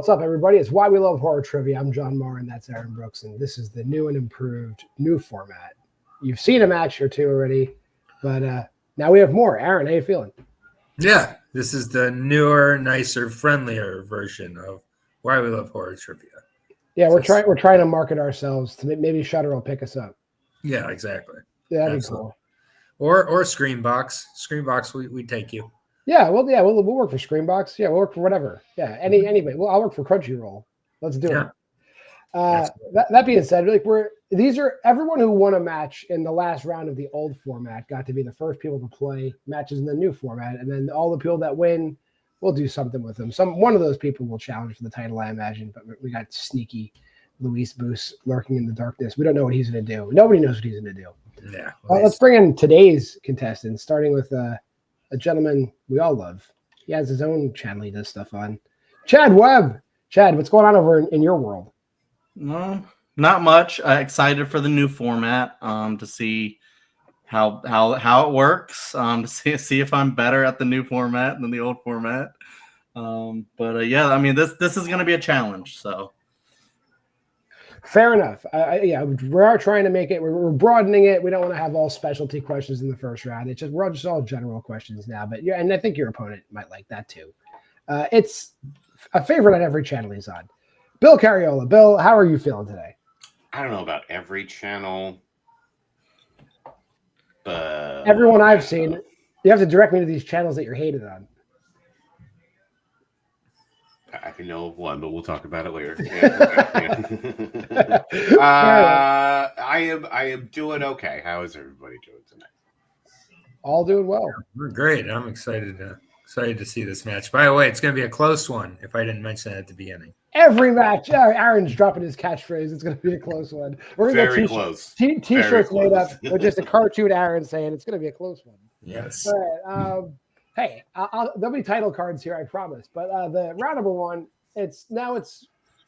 What's up, everybody? It's Why We Love Horror Trivia. I'm JWMaher, and that's Aaron Brooks, and this is the new and improved new format. You've seen a match or two already, but now we have more. Aaron, how you feeling? Yeah, this is the newer, nicer, friendlier version of Why We Love Horror Trivia. Yeah, we're trying to market ourselves to maybe Shudder will pick us up. Yeah, exactly. Yeah, that'd be cool. Or Screenbox. Screenbox, we take you. We'll work for Screenbox. Yeah, we'll work for whatever. Yeah, anyway. Well, I'll work for Crunchyroll. Let's do it. That being said, like these are everyone who won a match in the last round of the old format got to be the first people to play matches in the new format, and then all the people that win, we'll do something with them. One of those people will challenge for the title, I imagine. But we got sneaky Luis Boos lurking in the darkness. We don't know what he's going to do. Nobody knows what he's going to do. Yeah. Let's bring in today's contestants, starting with a gentleman we all love. He has his own channel he does stuff on. Chad Webb. Chad, what's going on over in your world? No, not much. Excited for the new format to see how it works. To see if I'm better at the new format than the old format. Yeah, I mean this is going to be a challenge. So fair enough. We are trying to make it. We're broadening it. We don't want to have all specialty questions in the first round. We're just all general questions now. But yeah, and I think your opponent might like that too. It's a favorite on every channel he's on. Bill Cariola. Bill, how are you feeling today? I don't know about every channel, but everyone I've seen. You have to direct me to these channels that you're hated on. I can know of one, but we'll talk about it later. I am doing okay. How is everybody doing tonight? All doing well. We're great. I'm excited to see this match. By the way, it's going to be a close one. If I didn't mention that at the beginning. Every match, Aaron's dropping his catchphrase. It's going to be a close one. We're going to get close. T-shirts made up with just a cartoon Aaron saying it's going to be a close one. Yes. All right. Hey, there'll be title cards here, I promise. But the round number one,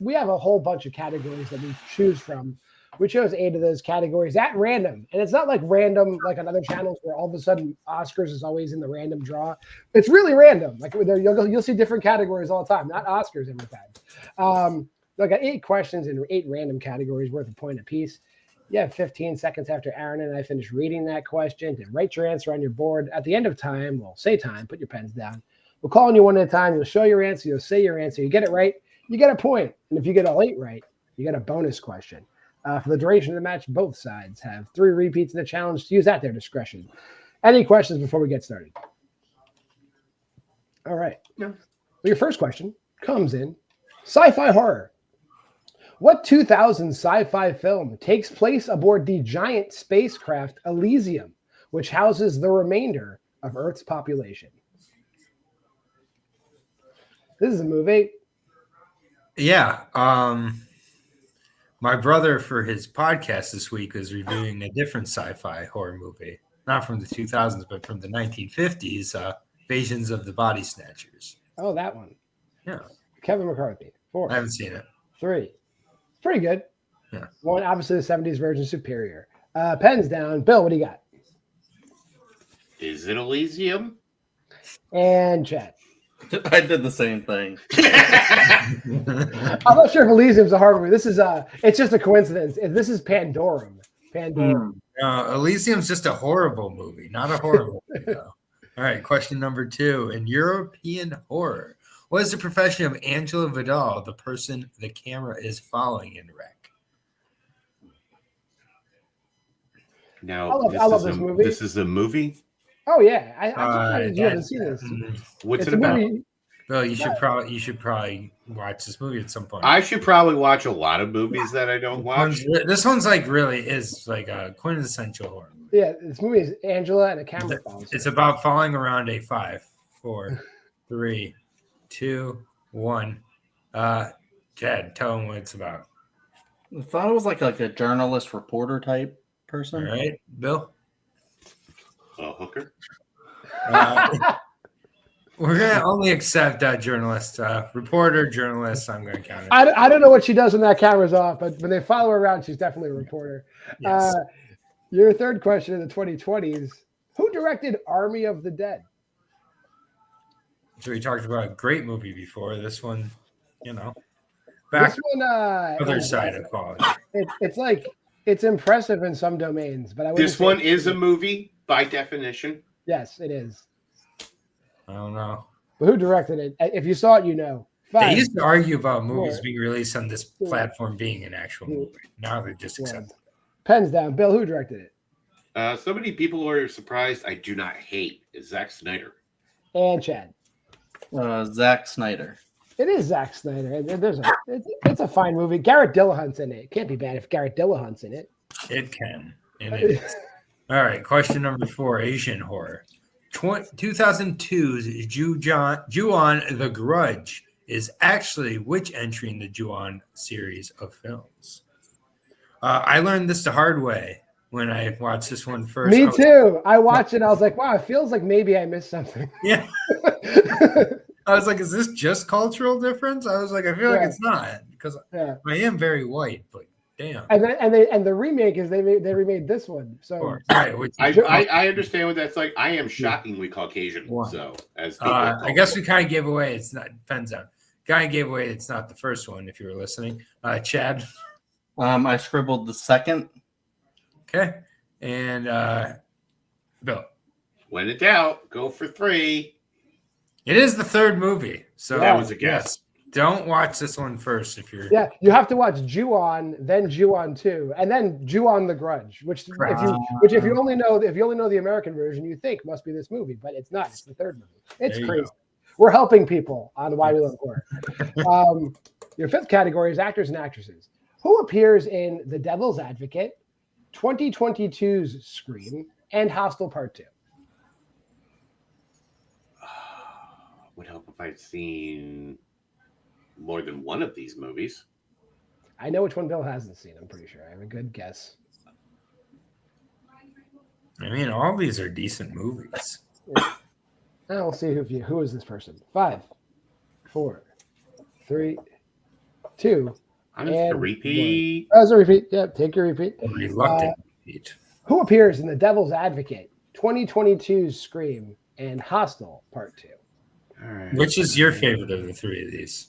we have a whole bunch of categories that we choose from. We chose 8 of those categories at random. And it's not like random like on other channels where all of a sudden Oscars is always in the random draw. It's really random. Like you'll see different categories all the time, not Oscars every time. I got 8 questions in 8 random categories worth a point apiece. You have 15 seconds after Aaron and I finish reading that question to write your answer on your board. At the end of time, we'll say time, put your pens down. We'll call on you one at a time. You'll show your answer. You'll say your answer. You get it right, you get a point. And if you get all 8 right, you get a bonus question. For the duration of the match, both sides have 3 repeats of the challenge to use at their discretion. Any questions before we get started? All right. Yeah. Well, your first question comes in sci-fi horror. What 2000 sci-fi film takes place aboard the giant spacecraft Elysium, which houses the remainder of Earth's population? This is a movie. Yeah. My brother, for his podcast this week, was reviewing a different sci-fi horror movie, not from the 2000s, but from the 1950s, Invasions of the Body Snatchers. Oh, that one. Yeah. Kevin McCarthy. 4. I haven't seen it. 3. Pretty good. Yeah. 1, obviously the 70s version superior. Pens down. Bill, what do you got? Is it Elysium? And Chad. I did the same thing. I'm not sure if Elysium's a horror movie. This is it's just a coincidence. This is Pandorum. Elysium's just a horrible movie, not a horror movie. Though. All right, question number 2. In European horror, what is the profession of Angela Vidal, the person the camera is following in Wreck? Now, I love this movie. This is a movie? Oh yeah, you haven't seen this. What's it about? Bill, you should probably watch this movie at some point. I should probably watch a lot of movies that I don't watch. This one's really is like a quintessential horror movie. Yeah, this movie is Angela and a camera follows her. It's about following around a 5, 4, 3, 2, 1. Chad, tell him what it's about. I thought it was like a journalist reporter type person. All right, Bill. A hooker. We're gonna only accept journalist, reporter, journalist. I'm gonna count it. I don't know what she does when that camera's off, but when they follow her around, she's definitely a reporter. Yes. Your third question in the 2020s: who directed Army of the Dead? So we talked about a great movie before. This one you know, back This one, other side of quality. it's like it's impressive in some domains, but I wouldn't This say one it's- is a movie by definition. Yes, it is. I don't know. But who directed it? If you saw it, you know. They 5, used to argue about movies 4, being released on this 3, platform being an actual 2, movie. Now they just 1. accept it. Pens down. Bill, who directed it? So many people are surprised I do not hate is Zack Snyder. And Chad. Zack Snyder. It is Zack Snyder. It's a fine movie. Garrett Dillahunt's in it. It can't be bad if Garrett Dillahunt's in it. It can. And it is. All right. Question number 4, Asian horror. 2002's Ju-on The Grudge is actually which entry in the Ju-on series of films? I learned this the hard way when I watched this one first. Me too. I watched it. I was like, wow, it feels like maybe I missed something. Yeah. I was like, is this just cultural difference? I was like, I feel like it's not because I am very white, but damn. And the remake is they remade this one. So right, I understand what that's like. I am shockingly Caucasian. So as I guess we kind of gave away. It's not depends on. Guy gave away. It's not the first one. If you were listening, Chad. I scribbled the second. Okay, and Bill. When in doubt, go for 3. It is the third movie, so that was a guess. Don't watch this one first if you're. Yeah, you have to watch Ju-on, then Ju-on 2, and then Ju-on The Grudge, which if you only know the American version, you think must be this movie, but it's not. It's the third movie. It's crazy. We're helping people on Why We Love Horror. Your 5th category is actors and actresses. Who appears in The Devil's Advocate, 2022's Scream, and Hostel Part 2? Would help if I'd seen more than one of these movies. I know which one Bill hasn't seen. I'm pretty sure. I have a good guess. I mean, all these are decent movies. Now we'll see who is this person. 5, 4, 3, 2. I'm just a repeat. That was a repeat. Yeah, take your repeat. Reluctant repeat. Who appears in The Devil's Advocate, 2022's Scream, and Hostel Part 2? All right. Which is your favorite of the 3 of these?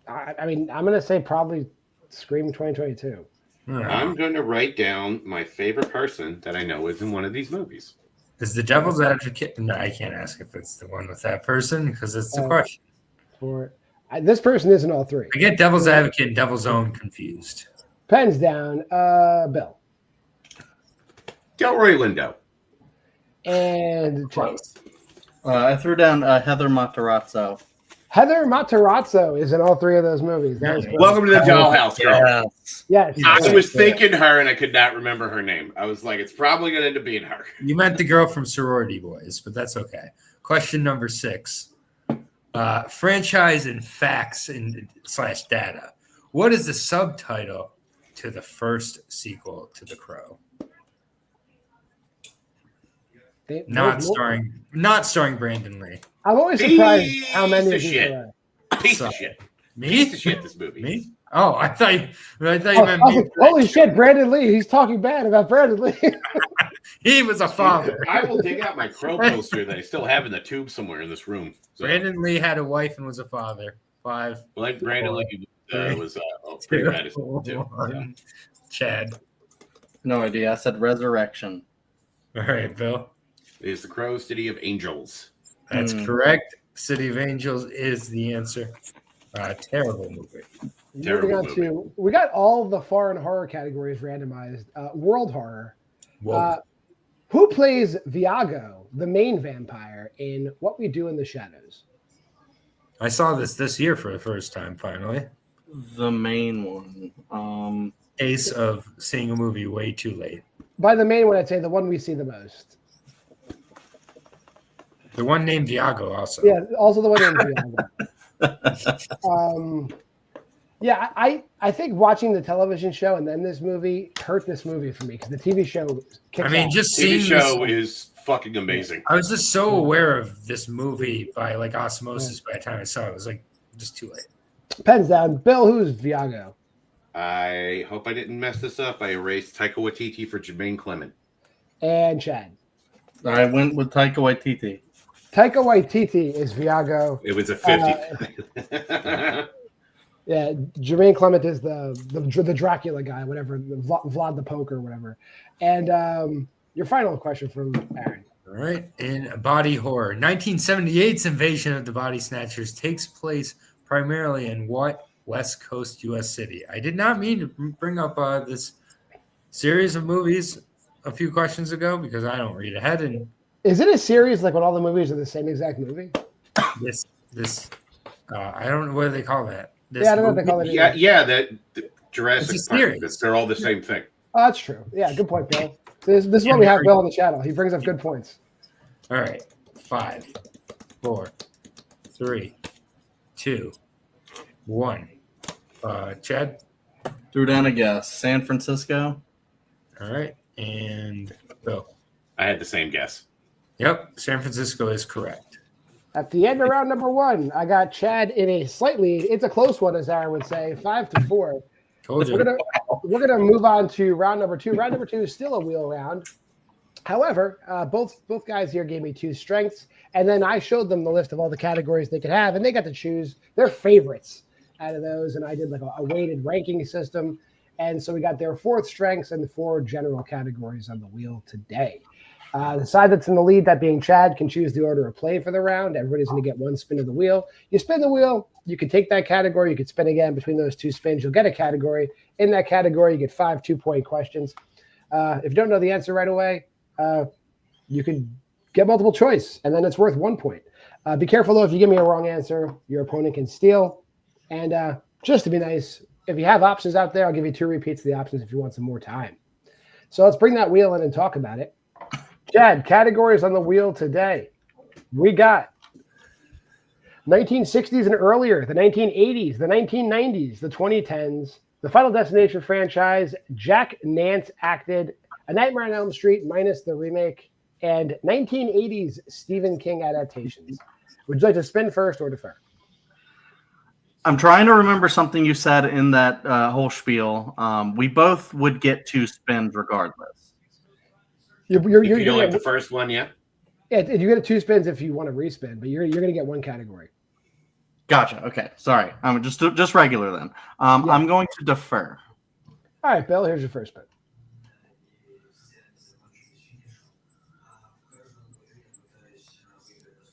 I mean, I'm going to say probably Scream 2022. I'm going to write down my favorite person that I know is in one of these movies. Is The Devil's Advocate? No, I can't ask if it's the one with that person because it's the question. This person isn't all 3. I get Devil's Advocate and Devil's Own confused. Pens down. Bill. Delroy Lindo. And Close. I threw down Heather Matarazzo. Heather Matarazzo is in all 3 of those movies. Welcome to the Dollhouse, girl. Yes. I was thinking her, and I could not remember her name. I was like, it's probably going to end up being her. You meant the girl from Sorority Boys, but that's okay. Question number 6. Franchise and facts / data. What is the subtitle to the first sequel to The Crow? Not starring Brandon Lee. I'm always surprised how many of these are. Piece of shit. Me? Piece of shit, this movie. Me? Oh, I thought you meant me. Holy shit, Brandon Lee. He's talking bad about Brandon Lee. He was a father. I will dig out my Crow poster that I still have in the tube somewhere in this room. So. Brandon Lee had a wife and was a father. 5. Like Brandon Lee was pretty rad too. So. Chad. No idea. I said Resurrection. All right, Bill. It is The Crow, City of Angels. That's correct. City of Angels is the answer. Terrible movie. We got all the foreign horror categories randomized. World horror. Who plays Viago, the main vampire, in What We Do in the Shadows? I saw this year for the first time, finally. The main one. Case of seeing a movie way too late. By the main one, I'd say the one we see the most. The one named Viago also. Yeah, also the one named Viago. Yeah, I think watching the television show and then this movie hurt this movie for me because the TV show kicks off. Just TV seeing show is fucking amazing. I was just so aware of this movie by like osmosis by the time I saw it. It was like just too late. Pens down. Bill, who's Viago? I hope I didn't mess this up. I erased Taika Waititi for Jermaine Clement. And Chad. I went with Taika Waititi. Taika Waititi is Viago. It was a 50. Yeah, Jermaine Clement is the Dracula guy, whatever, the Vlad the Poker, whatever. And your final question from Aaron. All right. In body horror, 1978's invasion of the Body Snatchers takes place primarily in what West Coast U.S. city? I did not mean to bring up this series of movies a few questions ago because I don't read ahead. And is it a series like when all the movies are the same exact movie? This I don't know what do they call that. Yeah, I don't know what they call it. The Jurassic Park. They're all the same thing. Oh, that's true. Yeah, good point, Bill. This is what we have Bill on the channel. He brings up good points. All right. 5, 4, 3, 2, 1. Chad? Threw down a guess. San Francisco. All right. And Bill? I had the same guess. Yep. San Francisco is correct. At the end of round number 1, I got Chad in it's a close one, as Aaron would say, 5-4. Told you. We're gonna move on to round number 2. Round number 2 is still a wheel round. However, both guys here gave me 2 strengths, and then I showed them the list of all the categories they could have, and they got to choose their favorites out of those. And I did like a weighted ranking system, and so we got their 4 strengths and 4 general categories on the wheel today. The side that's in the lead, that being Chad, can choose the order of play for the round. Everybody's going to get 1 spin of the wheel. You spin the wheel, you can take that category. You can spin again between those 2 spins. You'll get a category. In that category, you get 5 2-point questions. If you don't know the answer right away, you can get multiple choice, and then it's worth 1 point. Be careful, though. If you give me a wrong answer, your opponent can steal. And just to be nice, if you have options out there, I'll give you 2 repeats of the options if you want some more time. So let's bring that wheel in and talk about it. Chad, categories on the wheel today. We got 1960s and earlier, the 1980s, the 1990s, the 2010s, the Final Destination franchise, Jack Nance acted, A Nightmare on Elm Street minus the remake, and 1980s Stephen King adaptations. Would you like to spin first or defer? I'm trying to remember something you said in that whole spiel. We both would get 2 spins regardless. You're like the first one, yeah? Yeah, you get 2 spins if you want to respin, but you're going to get 1 category. Gotcha. Okay. Sorry. I'm just regular then. I'm going to defer. All right, Bill, here's your first spin.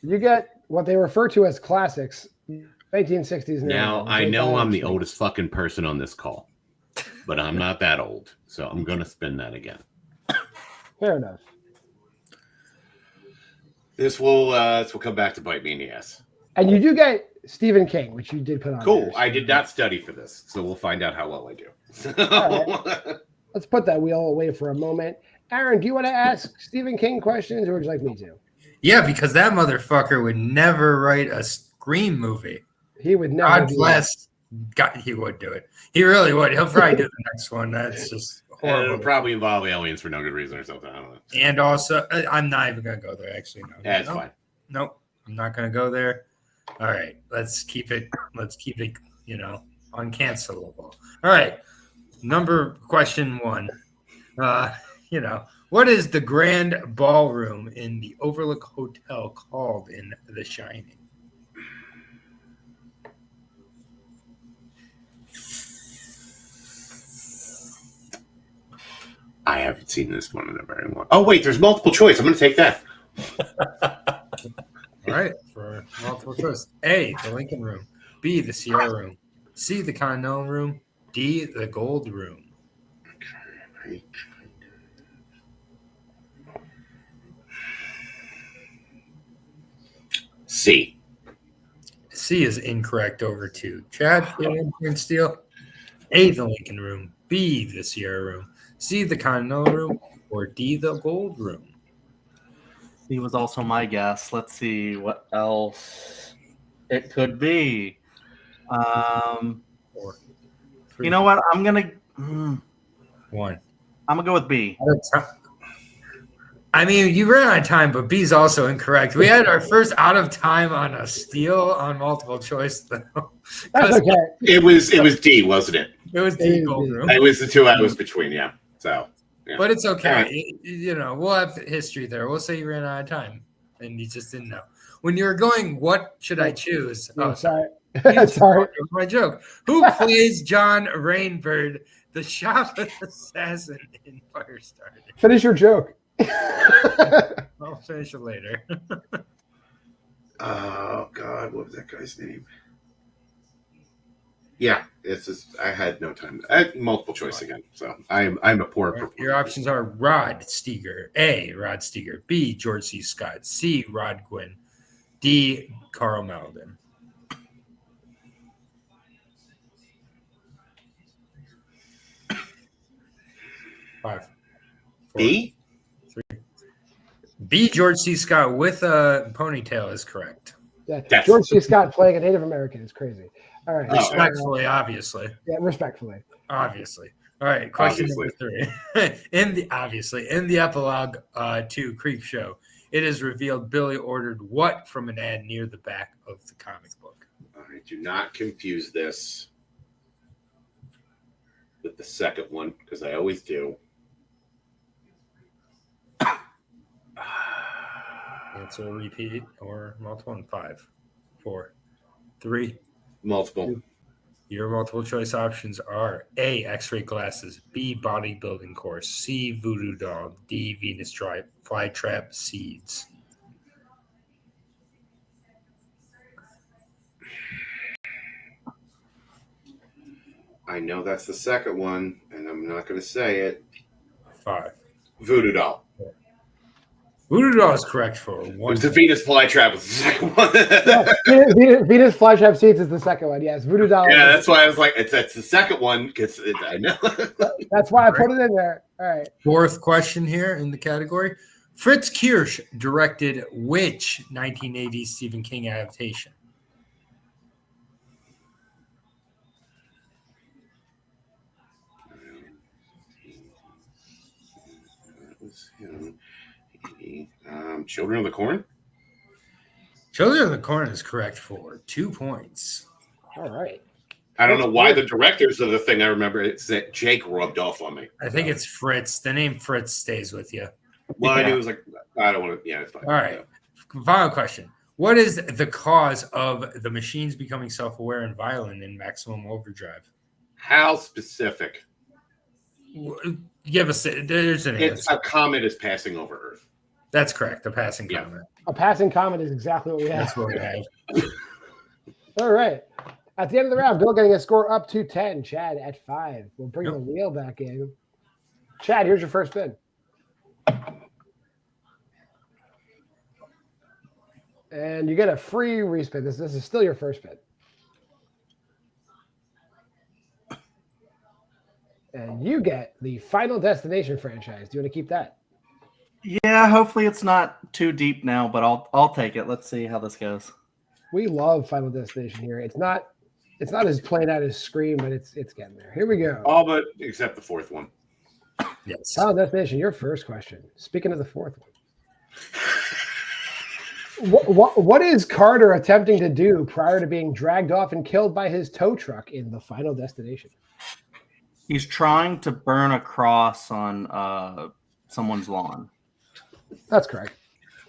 You get what they refer to as classics, 1960s. Now, I know I'm the oldest fucking person on this call, but I'm not that old, so I'm going to spin that again. Fair enough. This will come back to bite me in the ass. And you do get Stephen King, which you did put on. Cool. There, so I did not study for this, so we'll find out how well I do. All right. Let's put that wheel away for a moment. Aaron, do you want to ask Stephen King questions, or would you like me to? Yeah, because that motherfucker would never write a Scream movie. He would never. God bless. God, he would do it. He really would. He'll probably do the next one. That's just horrible. It'll probably involve aliens for no good reason or something. I don't know. And also, I'm not even going to go there, actually. No. Yeah, it's fine. Nope. I'm not going to go there. All right. Let's keep it, uncancelable. All right. Question 1. What is the grand ballroom in the Overlook Hotel called in The Shining? I haven't seen this one in a very long. Oh wait, there's multiple choice. I'm going to take that. All right, for multiple choice. A, the Lincoln Room. B, the Sierra Room. C, the Continental Room. D, the Gold Room. C. C is incorrect over 2. Chad, and Steele. A, the Lincoln Room. B, the Sierra Room. C, the Continental Room. Or D, the Gold Room. He was also my guess. Let's see what else it could be. 4, 3, you know what? I'm gonna 1. I'm gonna go with B. I mean, you ran out of time, but B's also incorrect. We had our first out of time on a steal on multiple choice, though. That's okay. It was D, wasn't it? It was D, Gold Room. It was the 2 I was between, yeah. So, yeah. But it's okay. We'll have history there. We'll say you ran out of time, and you just didn't know. when you were going, what should I choose? Oh, sorry. You Sorry. It was my joke. Who plays John Rainbird, the shopless assassin in Firestarter? Finish your joke. I'll finish it later. Oh God, what was that guy's name? Yeah, it's just I had no time. I had multiple choice again, so I'm a poor performer. Your options are Rod Steiger, A. Rod Steiger, B. George C. Scott, C. Rod Gwynn, D. Carl Malden. Five. Four, B? B. George C. Scott with a ponytail is correct. Yeah, Yes. George C. Scott playing a Native American is crazy. All right. Respectfully, obviously. Yeah, respectfully. Obviously. All right, question Obviously. number 3. In the epilogue to Creep Show, it is revealed Billy ordered what from an ad near the back of the comic book? All right, do not confuse this with the second one because I always do. Answer repeat or multiple in 5, 4, 3. Multiple. Your multiple choice options are A. X-ray glasses, B. Bodybuilding course, C. Voodoo doll, D. Venus flytrap seeds. I know that's the second one, and I'm not going to say it. 5. Voodoo doll. Voodoo doll is correct for It 1. was the Venus flytrap was the second one. Venus flytrap seeds is the second one. Yes, Voodoo doll. Yeah, that's why I was like, that's the second one because I know. That's why I put it in there. All right. 4th question here in the category. Fritz Kirsch directed which 1980s Stephen King adaptation? Children of the Corn. Children of the Corn is correct for 2 points. All right. I don't know why the directors of the thing I remember it's that Jake rubbed off on me. I think it's Fritz. The name Fritz stays with you. Well, I knew it was like I don't want to. Yeah, it's fine. All right. Final question. What is the cause of the machines becoming self-aware and violent in Maximum Overdrive? How specific? Give us there's an It's answer. a comet is passing over Earth. That's correct. A passing Yeah. comment. A passing comment is exactly what we have. That's what we have. All right. At the end of the round, Bill getting a score up to 10. Chad at 5. We'll bring the wheel back in. Chad, here's your first spin. And you get a free respin. This is still your first spin. And you get the Final Destination franchise. Do you want to keep that? Yeah, hopefully it's not too deep now, but I'll take it. Let's see how this goes. We love Final Destination here. It's not as played out as Scream, but it's getting there. Here we go. All but except the fourth one. Yes. Final Destination, your first question. Speaking of the fourth one. What is Carter attempting to do prior to being dragged off and killed by his tow truck in the Final Destination? He's trying to burn a cross on someone's lawn. That's correct.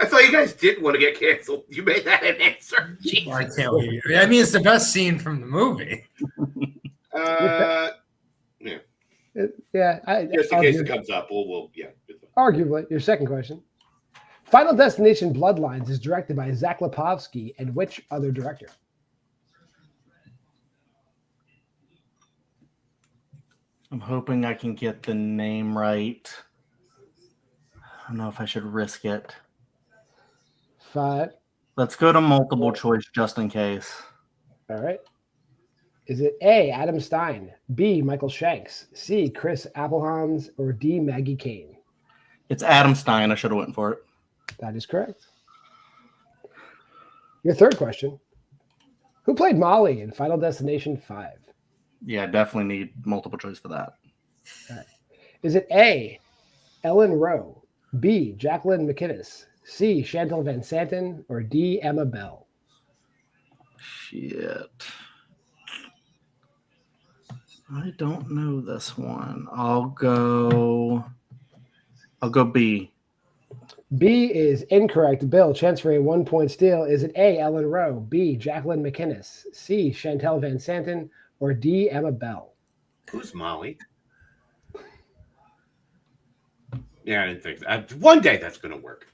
I thought you guys did want to get canceled. You made that an answer. Jesus. I can't believe you. I mean, it's the best scene from the movie. Yeah. Just in case it comes up, we'll yeah. Arguably, your second question. Final Destination Bloodlines is directed by Zach Lipovsky and which other director? I'm hoping I can get the name right. I don't know if I should risk it. 5. Let's go to multiple choice just in case. All right. Is it A, Adam Stein, B, Michael Shanks, C, Chris Applehans, or D, Maggie Kane? It's Adam Stein. I should have went for it. That is correct. Your third question. Who played Molly in Final Destination 5? Yeah, definitely need multiple choice for that. Right. Is it A, Ellen Rowe, B, Jacqueline McInnes, C, Chantal Van Santen, or D, Emma Bell? Shit. I don't know this one. I'll go B. B is incorrect. Bill, chance for a 1 point steal. Is it A, Ellen Rowe, B, Jacqueline McInnes, C, Chantel Van Santen, or D, Emma Bell? Who's Molly? Yeah, I didn't think so. One day that's going to work.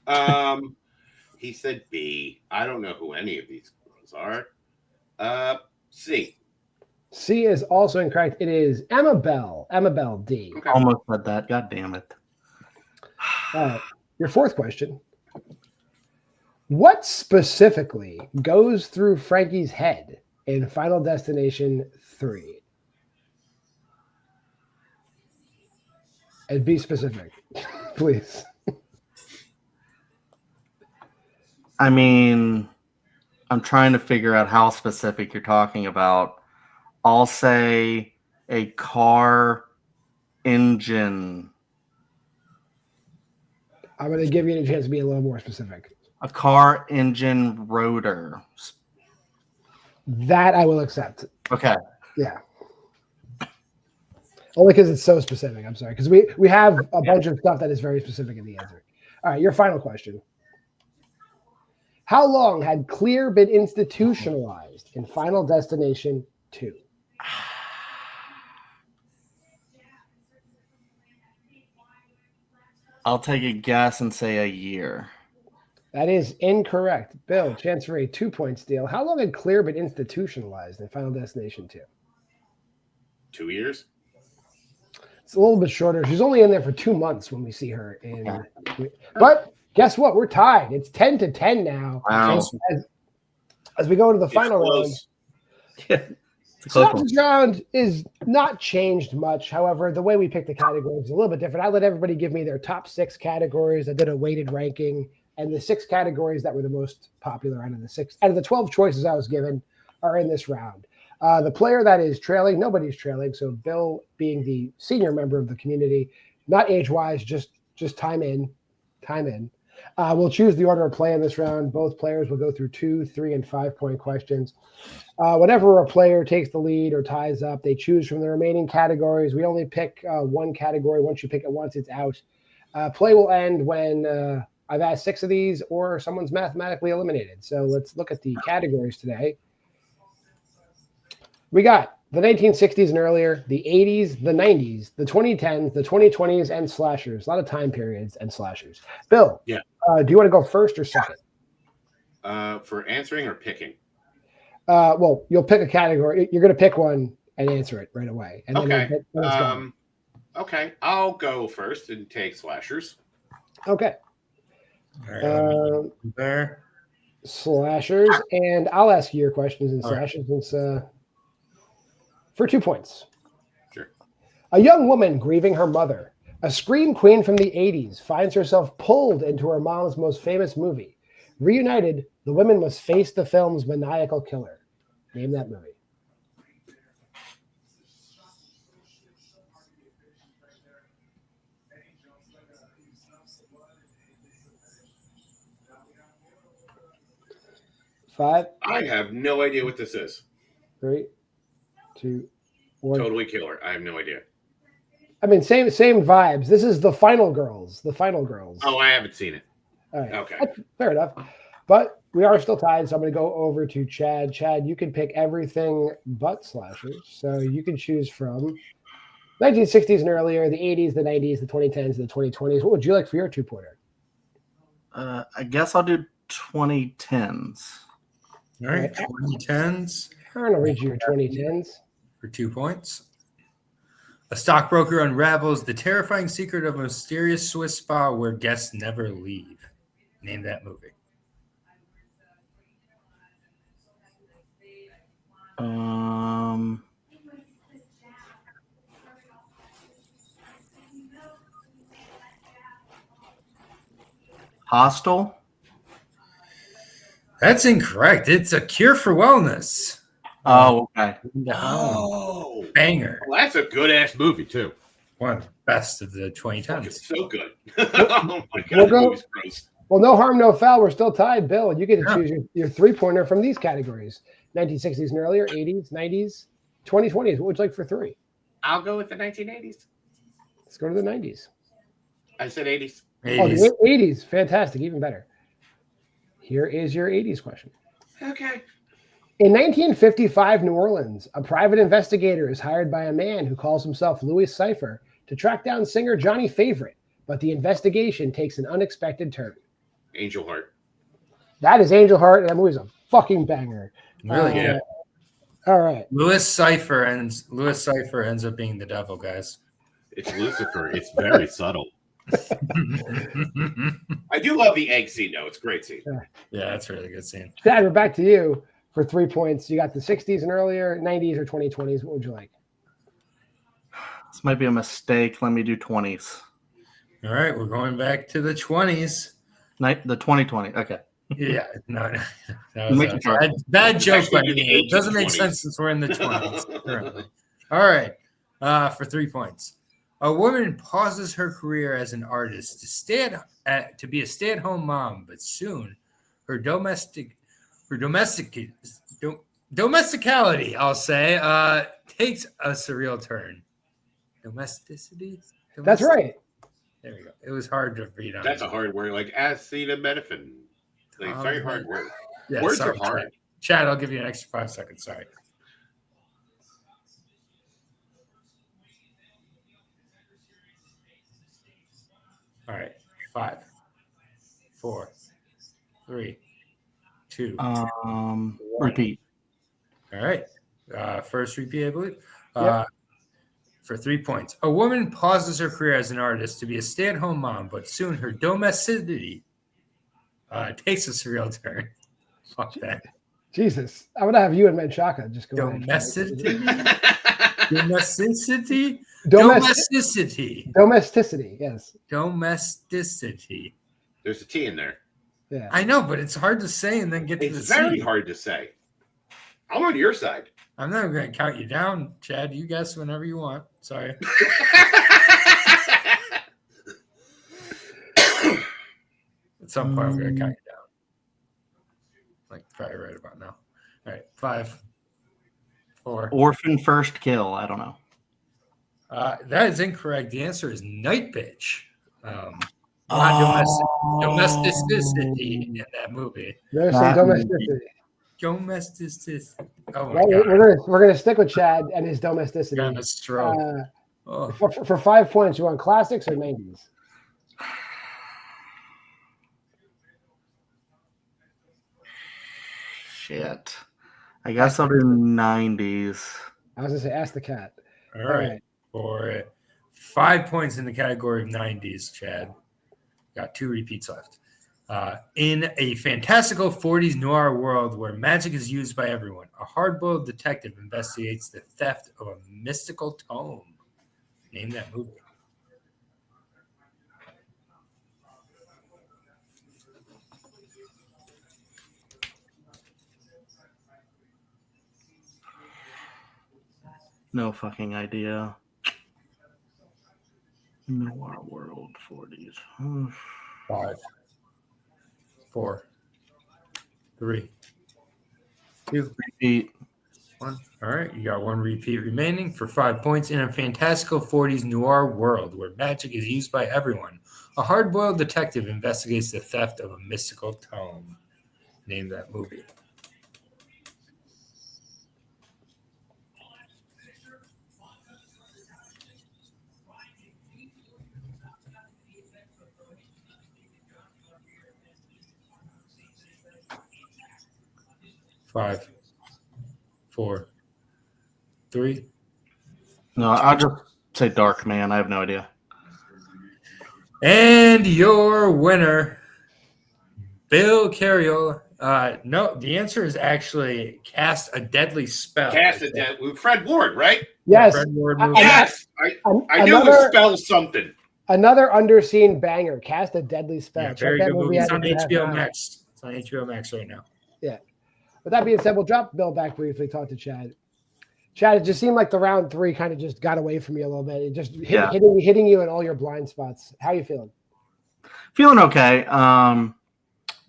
He said B. I don't know who any of these girls are. C. C is also incorrect. It is Emma Bell. Emma Bell, D. Okay. Almost said that. God damn it. All right. Your fourth question. What specifically goes through Frankie's head in Final Destination 3? And be specific, please. I mean, I'm trying to figure out how specific you're talking about. I'll say a car engine. I'm going to give you a chance to be a little more specific. A car engine rotor. That I will accept. Okay. Yeah. Only because it's so specific. I'm sorry. Because we have a bunch of stuff that is very specific in the answer. All right. Your final question. How long had Clear been institutionalized in Final Destination 2? I'll take a guess and say a year. That is incorrect. Bill, chance for a 2 point steal. How long had Clear been institutionalized in Final Destination 2? 2 years. It's a little bit shorter. She's only in there for 2 months when we see her in. But guess what? We're tied. It's 10-10 now. Wow. As we go into the final round. Yeah. Synopsis round is not changed much. However, the way we pick the categories is a little bit different. I let everybody give me their top 6 categories. I did a weighted ranking, and the 6 categories that were the most popular out of the 12 choices I was given are in this round. The player that is trailing, nobody's trailing. So Bill, being the senior member of the community, not age-wise, just time in. We'll choose the order of play in this round. Both players will go through 2, 3, and 5 point questions. Whenever a player takes the lead or ties up, they choose from the remaining categories. We only pick one category. Once you pick it once, it's out. Play will end when I've asked 6 of these or someone's mathematically eliminated. So let's look at the categories today. We got the 1960s and earlier, the 80s, the 90s, the 2010s, the 2020s, and slashers. A lot of time periods and slashers. Bill, Yeah. Do you want to go first or second? For answering or picking? Well, you'll pick a category. You're going to pick one and answer it right away. And Okay. Then it's gone. Okay. I'll go first and take slashers. Okay. All right, there. Slashers, and I'll ask you your questions in All right. slashers since for 2 points. Sure. A young woman grieving her mother, a scream queen from the 80s, finds herself pulled into her mom's most famous movie. Reunited, the women must face the film's maniacal killer. Name that movie. Five, I have no idea what this is. 3, 2, 1. Totally killer. I have no idea. I mean, same vibes. This is The Final Girls. The Final Girls. Oh, I haven't seen it. All right. Okay. Fair enough. But we are still tied, so I'm going to go over to Chad. Chad, you can pick everything but slashers. So you can choose from 1960s and earlier, the 80s, the 90s, the 2010s, the 2020s. What would you like for your 2-pointer? I guess I'll do 2010s. All right, 2010s. I'm going to read you your 2010s. For 2 points. A stockbroker unravels the terrifying secret of a mysterious Swiss spa where guests never leave. Name that movie. Hostel? That's incorrect. It's A Cure for Wellness. Oh, okay. Oh, Banger. well, that's a good ass movie too. One of the best of the It's 2010s. so good. Oh my god, We'll that go- movie's gross. Well, no harm, no foul. We're still tied, Bill. You get to choose your 3-pointer from these categories. 1960s and earlier, 80s, 90s, 2020s. What would you like for 3? I'll go with the 1980s. Let's go to the 90s. I said 80s. Oh, 80s. the 80s. Fantastic. Even better. Here is your 80s question. Okay. In 1955 New Orleans, a private investigator is hired by a man who calls himself Louis Cypher to track down singer Johnny Favorite, but the investigation takes an unexpected turn. Angel Heart. That is Angel Heart, and that movie's a fucking banger. Really Yeah. good. All right. Louis Cypher ends up being the devil, guys. It's Lucifer. It's very subtle. I do love the egg scene, though. It's a great scene. Yeah, that's a really good scene. Chad, we're back to you for 3 points. You got the 60s and earlier, 90s or 2020s. What would you like? This might be a mistake. Let me do 20s. All right, we're going back to the 20s. The 2020. Okay. Yeah, no. That was Making sure. a bad joke by Actually, me. It doesn't make 20s. sense since we're in the 20s currently. All right, for 3 points. A woman pauses her career as an artist to be a stay-at-home mom, but soon her domesticality, I'll say, takes a surreal turn. Domesticity? That's right. There we go. It was hard to read on. That's a hard word, like acetaminophen. Like, very hard word. Yeah, Words sorry, are hard. Chad, I'll give you an extra 5 seconds. Sorry. All right. 5, 4, 3, 2. Repeat. All right. First repeat, I believe. Yep. For 3 points. A woman pauses her career as an artist to be a stay-at-home mom, but soon her domesticity takes a surreal turn. Fuck that. Jesus. I'm going to have you and Menchaca just go ahead. Domesticity? Domesticity? Domesticity. Domesticity, yes. Domesticity. There's a T in there. Yeah. I know, but it's hard to say and then get to the It's very C. hard to say. I'm on your side. I'm not going to count you down, Chad. You guess whenever you want. Sorry. At some point, I'm going to count you down. Like, probably right about now. All right. 5, 4. Orphan first kill. I don't know. That is incorrect. The answer is Night Bitch. Domesticity in that movie. There's some domesticity. Domesticity. Oh my Well, God. we're gonna stick with Chad and his domesticity. Got a stroke. For 5 points, you want classics or 90s? Shit. I guess I'll do 90s. I was gonna say, ask the cat. All right. For 5 points in the category of 90s, Chad. Got 2 repeats left. In a fantastical 40s noir world where magic is used by everyone, a hard-boiled detective investigates the theft of a mystical tome. Name that movie. No fucking idea. Noir world 40s. 5, 4, 3, 2, Repeat. 1. All right, you got 1 repeat remaining for 5 points. In a fantastical 40s noir world where magic is used by everyone, a hard-boiled detective investigates the theft of a mystical tome. Name that movie. Five, 4, 3. No, I'll just say Dark Man. I have no idea. And your winner, Bill Cariola. No, the answer is actually Cast a Deadly Spell. Fred Ward, right? Yes. Fred Ward movie. Yes. I knew it was spell something. Another underseen banger. Cast a Deadly Spell. Yeah, Check very that good movie. out It's on if you have HBO not. Max. It's on HBO Max right now. Yeah. With that being said, we'll drop Bill back briefly, talk to Chad. Chad, it just seemed like the round 3 kind of just got away from you a little bit. It just hitting you in all your blind spots. How are you feeling? Feeling okay.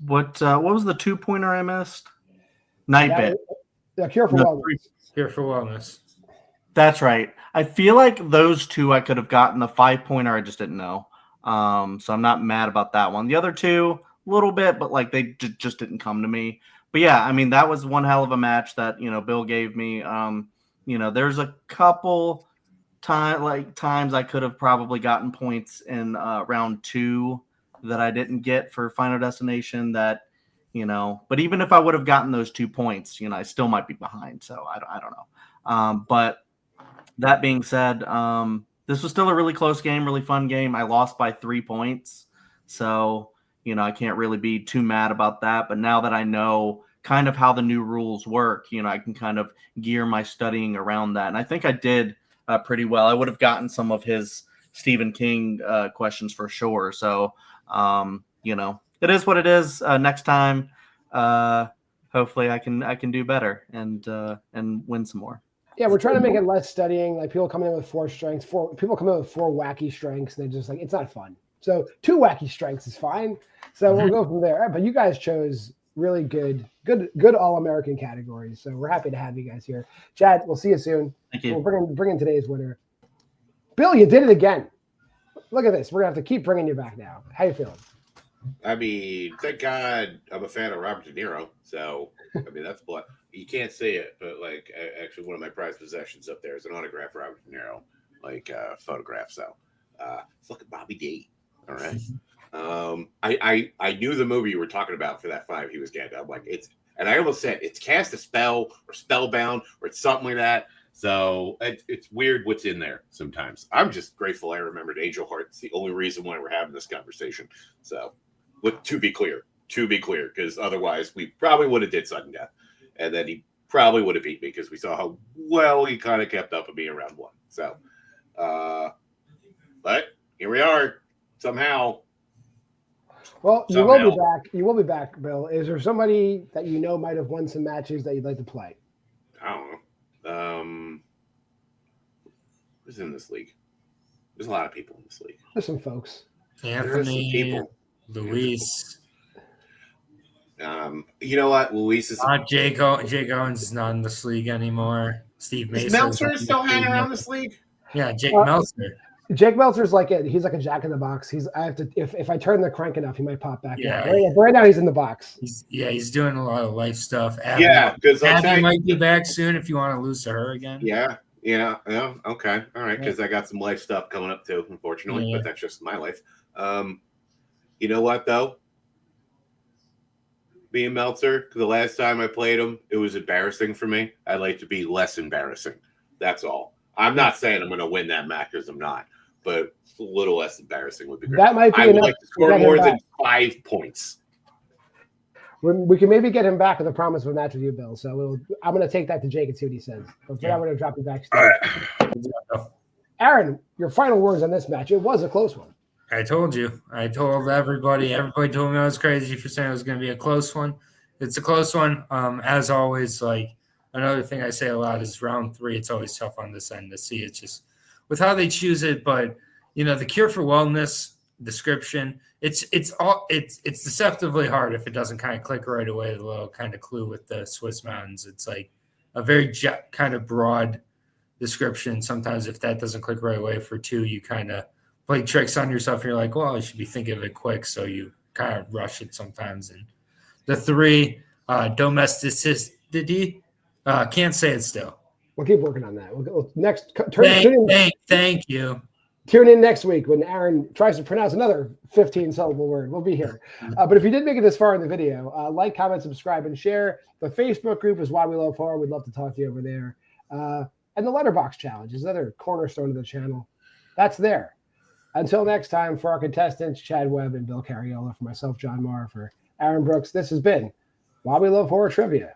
What was the 2-pointer I missed? Night Bit. The Cure for Wellness. Here for Wellness. That's right. I feel like those 2 I could have gotten. The 5-pointer I just didn't know. So I'm not mad about that one. The other two, a little bit, but like they just didn't come to me. But yeah, I mean, that was one hell of a match that, Bill gave me. There's a couple times I could have probably gotten points in round 2 that I didn't get for Final Destination that, but even if I would have gotten those 2 points, I still might be behind. So I don't know. But that being said, this was still a really close game, really fun game. I lost by 3 points. So, I can't really be too mad about that. But now that I know kind of how the new rules work, I can kind of gear my studying around that. And I think I did pretty well. I would have gotten some of his Stephen King questions for sure. So, it is what it is. Next time, hopefully I can do better and win some more. Yeah, we're trying to make it less studying. Like people come in with 4 strengths, people come in with 4 wacky strengths, and they're just like, it's not fun. So 2 wacky strengths is fine. So we'll go from there. All right, but you guys chose really good All-American categories. So we're happy to have you guys here. Chad, we'll see you soon. Thank you. We'll bring in today's winner. Bill, you did it again. Look at this. We're going to have to keep bringing you back now. How you feeling? I mean, thank God I'm a fan of Robert De Niro. So, I mean, that's blood. You can't see it, but like, actually, one of my prized possessions up there is an autograph for Robert De Niro, like photograph. So, it's like a Bobby D. All right. I knew the movie you were talking about for that 5 he was getting. I'm like, and I almost said it's Cast a Spell or Spellbound or it's something like that. So it's weird what's in there sometimes. I'm just grateful I remembered Angel Heart. It's the only reason why we're having this conversation. So, to be clear, because otherwise we probably would have did sudden death. And then he probably would have beat me because we saw how well he kind of kept up with me around 1. So, but here we are somehow. Well, you will be back. You will be back, Bill. Is there somebody that might have won some matches that you'd like to play? I don't know. Who's in this league? There's a lot of people in this league. There's some folks. Anthony, Luis. You know what? Luis is Jake Owens is not in this league anymore. Steve Mason. Is Meltzer still hanging around this league? Yeah, Jake Meltzer. Jake Meltzer's like it. He's like a jack in the box. I have to if I turn the crank enough, he might pop back. Yeah. But right now he's in the box. He's doing a lot of life stuff. Because Abby might be back soon if you want to lose to her again. Yeah. Okay. All right. Because I got some life stuff coming up too, unfortunately. But that's just my life. You know what though? Being Meltzer, the last time I played him, it was embarrassing for me. I'd like to be less embarrassing. That's all. I'm not saying I'm going to win that match because I'm not. But a little less embarrassing would be great. That might be enough. Like to score more than 5 points. We can maybe get him back with a promise of a match with you, Bill. So I'm going to take that to Jake and see what he says. But I'm going to drop you backstage. All right. Aaron, your final words on this match. It was a close one. I told you. I told everybody. Everybody told me I was crazy for saying it was going to be a close one. It's a close one. As always, like another thing I say a lot is round 3. It's always tough on this end to see. It's just with how they choose it, but the Cure for Wellness description, it's deceptively hard if it doesn't kind of click right away. The little kind of clue with the Swiss mountains, it's like a very kind of broad description. Sometimes if that doesn't click right away for 2, you kind of play tricks on yourself. You're like, well, I should be thinking of it quick, so you kind of rush it sometimes. And the 3, domesticity, can't say it still. We'll keep working on that. We'll next. Thank you. Tune in next week when Aaron tries to pronounce another 15-syllable word. We'll be here. But if you did make it this far in the video, like, comment, subscribe, and share. The Facebook group is Why We Love Horror. We'd love to talk to you over there. And the Letterboxd challenge is another cornerstone of the channel. That's there. Until next time, for our contestants, Chad Webb and Bill Cariola, for myself, John Maher, for Aaron Brooks, this has been Why We Love Horror Trivia.